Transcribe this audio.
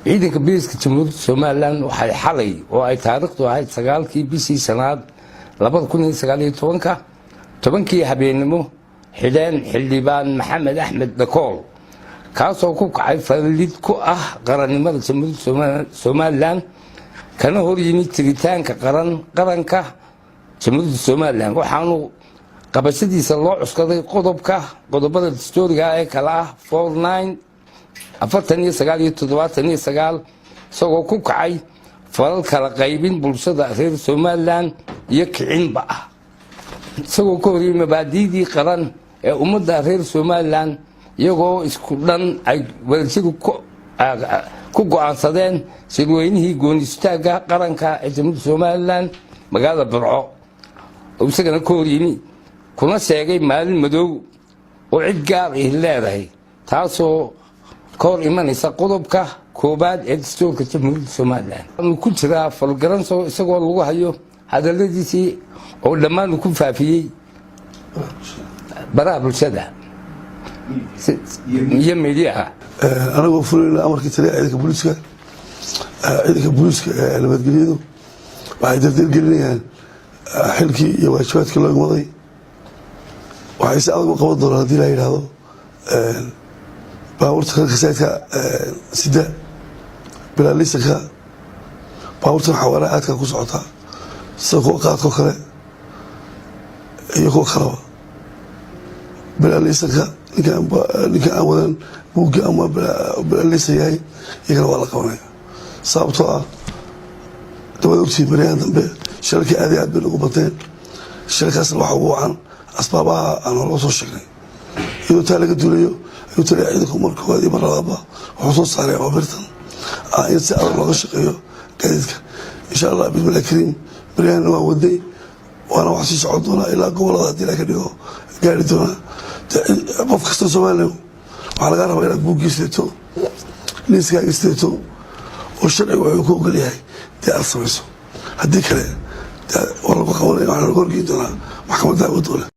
ciidanka booliska jamhuuriyadda Soomaaliland waxay xalay oo ay taariikhdu ahayd 9kii bishii sanaad 2019 tobankii habeenimo xidhaan xildhibaan Maxamed Axmed Dakool kaasoo ku kacay falid ku ah qarannimada jamhuuriyadda Soomaaliland kana hor yimid tiritaanka qaranka jamhuuriyadda Soomaaliland waxaanu qabashadiisa loo cuskaday qodobada dastuuriga ee kala ah 49 isagoo ku kacay falal kala qaybin bulshada reer Soomaaliland iyo kicinba ah isagoo ka horiyay mabaadi'dii qaran ee ummadda reer Soomaaliland iyagoo isku dhan ay wadajir ku go'aansadeen shirweynihii goonistaagga qaranka ee jamhuuriyadda Soomaaliland magaalada Burco oo isagana ka horiyay kuna sheegay maalin madow oo cid gaar ah leedahay taasoo kor imanaysa qodobka koobaad ee dastuurka jamhuuriyadda Soomaaliland ku jira falgaranso isagoo lagu hayo hadaladiisii oo dhammaan ku faafiyay baraha bulshada iyo meediyaha anagoo fulayna amarkii taliya ciidanka booliska nabadgelyadu waxay dardargelinayaan xilkii iyo waajibaadkii loo waday waxay si adag u qaban doonaan haddii la yidhaahdo baabuurta reerka sayidka sida bilaalisanka baabuurtan xawaaraha aadka ku socota sida kuwa qaadko kale iyo kuwa kaleba bilaalisanka ninka aan wadan buugga ama bilaalisan yahay iyagana waa la qabanaya sababtoo ah dabada ogtii baryahan dambe shirarkii aad iyo aad bay nagu bateen shirarkaasna waxa ugu wacan asbaabaha aan loo soo sheegnay iyadoo taa laga duulayo ayuu taliya ciidanku mar koowaad iyo mar labaadba wuxuu soo saaray awaamiirtan in si adag looga shaqeeyo gaadiidka insha allah bismillahi kariim baryahanna waan wadnay waana wax sii socon doonaa ilaa gobolada haddii la ka dhigo gaari doonaa qof kasta Soomaaliland waxaa laga rabaa inaad buuggiis leeto liiskaaga isteeto oo sharciga wuxuu ku ogol yahay dee aad samayso haddii kale waa lagu qabanaya waxaa lagu horgeyn doonaa maxkamadda awood doona